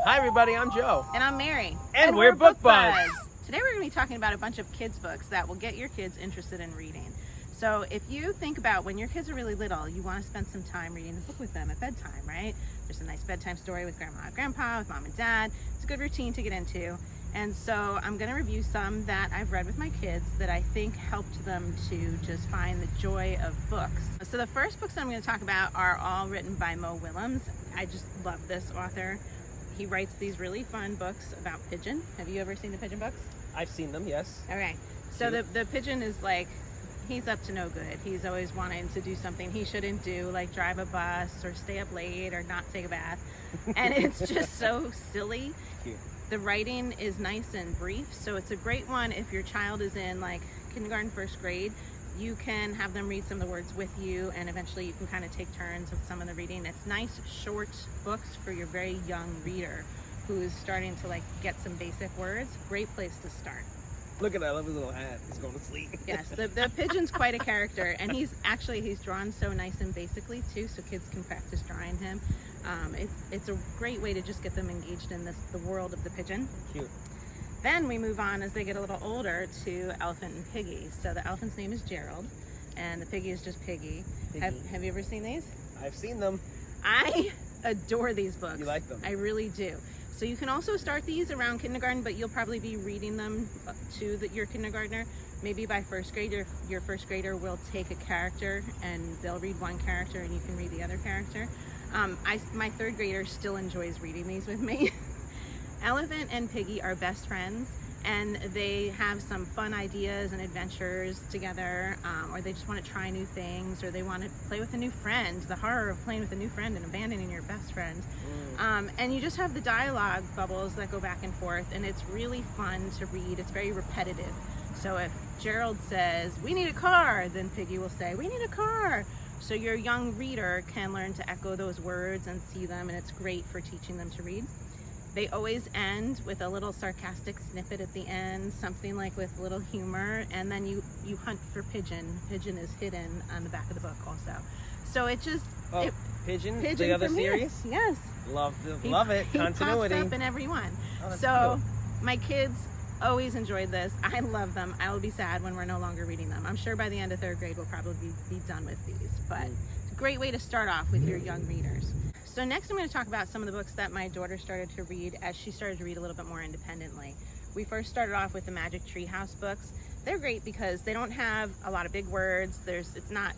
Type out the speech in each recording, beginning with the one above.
Hi everybody, I'm Joe. And I'm Mary. And we're Book Buds. Today we're going to be talking about a bunch of kids books that will get your kids interested in reading. So if you think about when your kids are really little, you want to spend some time reading a book with them at bedtime, right? There's a nice bedtime story with grandma and grandpa, with mom and dad. It's a good routine to get into. And so I'm going to review some that I've read with my kids that I think helped them to just find the joy of books. So the first books that I'm going to talk about are all written by Mo Willems. I just love this author. He writes these really fun books about Pigeon. Have you ever seen the Pigeon books? I've seen them, yes. Okay. So the Pigeon is like, he's up to no good. He's always wanting to do something he shouldn't do, like drive a bus or stay up late or not take a bath. And it's just so silly. Cute. The writing is nice and brief, so it's a great one if your child is in like kindergarten, first grade. You can have them read some of the words with you, and eventually you can kind of take turns with some of the reading. It's nice, short books for your very young reader who's starting to like get some basic words. Great place to start. Look at that, I love his little hat. He's going to sleep. Yes, the Pigeon's quite a character, and he's drawn so nice and basically too, so kids can practice drawing him. It's a great way to just get them engaged in the world of the Pigeon. Cute. Then we move on as they get a little older to Elephant and Piggy. So the elephant's name is Gerald, and the piggy is just Piggy. Have you ever seen these? I've seen them. I adore these books. You like them? I really do. So you can also start these around kindergarten, but you'll probably be reading them to your kindergartner. Maybe by first grade, your first grader will take a character and they'll read one character and you can read the other character. My third grader still enjoys reading these with me. Elephant and Piggy are best friends, and they have some fun ideas and adventures together, or they just want to try new things, or they want to play with a new friend, the horror of playing with a new friend and abandoning your best friend. And you just have the dialogue bubbles that go back and forth, and it's really fun to read. It's very repetitive. So if Gerald says, "We need a car," then Piggy will say, "We need a car." So your young reader can learn to echo those words and see them, and it's great for teaching them to read. They always end with a little sarcastic snippet at the end, something like with a little humor, and then you hunt for Pigeon. Pigeon is hidden on the back of the book also. So it just... Pigeon the other series? Yes. Love it. Continuity. He pops up in every one. Oh, so my kids always enjoyed this. I love them. I will be sad when we're no longer reading them. I'm sure by the end of third grade we'll probably be done with these, but it's a great way to start off with your young readers. So next I'm going to talk about some of the books that my daughter started to read as she started to read a little bit more independently. We first started off with the Magic Treehouse books. They're great because they don't have a lot of big words. It's not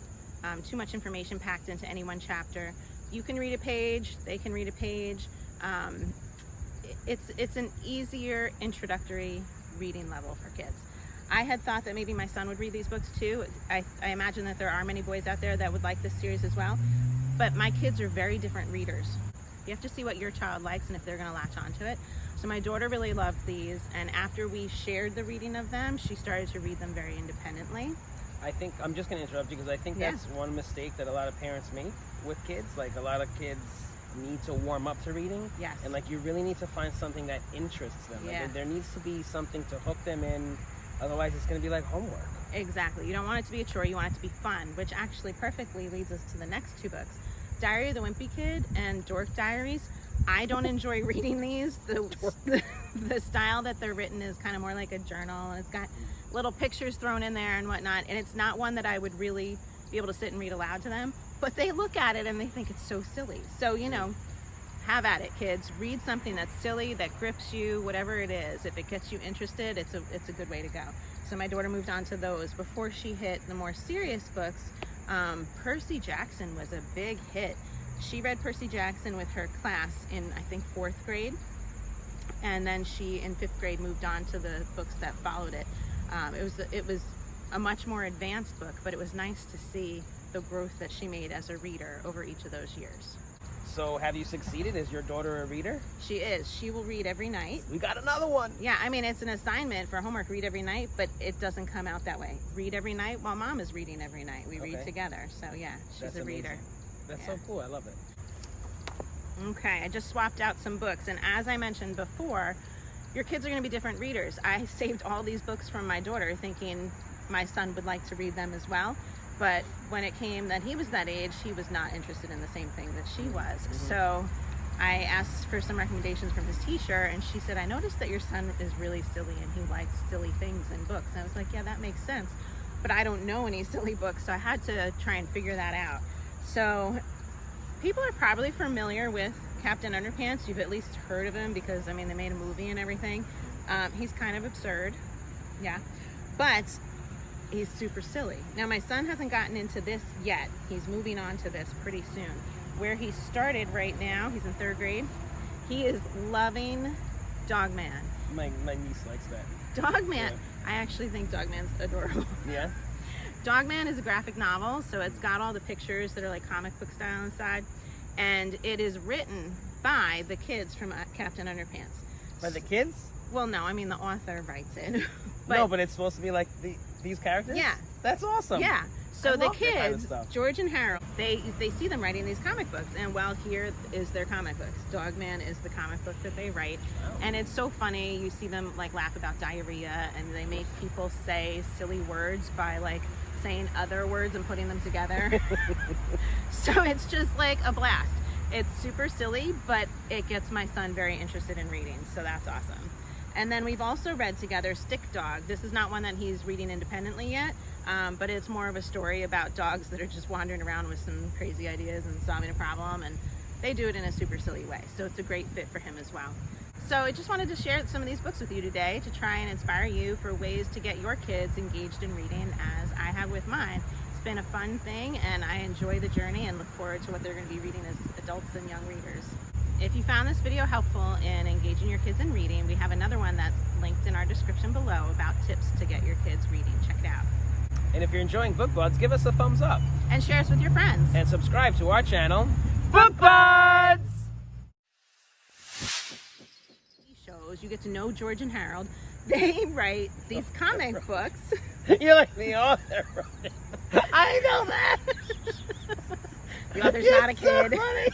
too much information packed into any one chapter. You can read a page, they can read a page. It's an easier introductory reading level for kids. I had thought that maybe my son would read these books too. I imagine that there are many boys out there that would like this series as well. But my kids are very different readers. You have to see what your child likes and if they're going to latch onto it. So my daughter really loved these, and after we shared the reading of them, she started to read them very independently. I think, I'm just going to interrupt you because I think that's one mistake that a lot of parents make with kids. Like a lot of kids need to warm up to reading. Yes. And like you really need to find something that interests them. Yeah. Like, there needs to be something to hook them in. Otherwise it's going to be like homework. Exactly. You don't want it to be a chore, you want it to be fun, which actually perfectly leads us to the next two books. Diary of the Wimpy Kid and Dork Diaries. I don't enjoy reading these. The style that they're written is kind of more like a journal, and it's got little pictures thrown in there and whatnot, and it's not one that I would really be able to sit and read aloud to them, but they look at it and they think it's so silly. So, have at it, kids. Read something that's silly, that grips you, whatever it is. If it gets you interested, it's a good way to go. So my daughter moved on to those. Before she hit the more serious books, Percy Jackson was a big hit. She read Percy Jackson with her class in, I think, 4th grade. And then she, in 5th grade, moved on to the books that followed it. It was a much more advanced book, but it was nice to see the growth that she made as a reader over each of those years. So have you succeeded? Is your daughter a reader? She is. She will read every night. We got another one. Yeah, I mean, it's an assignment for homework, read every night, but it doesn't come out that way. Read every night while mom is reading every night. We read together. So yeah, she's a reader. That's so cool. I love it. Okay, I just swapped out some books, and as I mentioned before, your kids are going to be different readers. I saved all these books from my daughter thinking my son would like to read them as well. But when it came that he was that age, he was not interested in the same thing that she was. So I asked for some recommendations from his teacher, and she said, I noticed that your son is really silly and he likes silly things in books. And I was like, yeah, that makes sense. But I don't know any silly books, so I had to try and figure that out. So people are probably familiar with Captain Underpants. You've at least heard of him because, I mean, they made a movie and everything. He's kind of absurd, yeah, but he's super silly. Now, my son hasn't gotten into this yet. He's moving on to this pretty soon. Where he started right now, he's in 3rd grade. He is loving Dogman. My niece likes that. Dogman, Yeah. I actually think Dogman's adorable. Yeah? Dogman is a graphic novel, so it's got all the pictures that are like comic book style inside, and it is written by the kids from Captain Underpants. By the kids? Well, no, I mean the author writes it. No, but it's supposed to be like these characters? Yeah. That's awesome. Yeah. So I the love that kind of kids, stuff. George and Harold, they see them writing these comic books, and well, here is their comic books. Dogman is the comic book that they write, Wow. and it's so funny. You see them like laugh about diarrhea, and they make people say silly words by like saying other words and putting them together. So it's just like a blast. It's super silly, but it gets my son very interested in reading, so that's awesome. And then we've also read together Stick Dog. This is not one that he's reading independently yet, but it's more of a story about dogs that are just wandering around with some crazy ideas and solving a problem, and they do it in a super silly way. So it's a great fit for him as well. So I just wanted to share some of these books with you today to try and inspire you for ways to get your kids engaged in reading as I have with mine. It's been a fun thing, and I enjoy the journey and look forward to what they're going to be reading as adults and young readers. If you found this video helpful in engaging your kids in reading, we have another one that's linked in our description below about tips to get your kids reading. Check it out. And if you're enjoying BookBuds, give us a thumbs up. And share us with your friends. And subscribe to our channel, BookBuds! Shows, you get to know George and Harold. They write these comic books. You're like the author. I know that. The author's not a kid. So funny.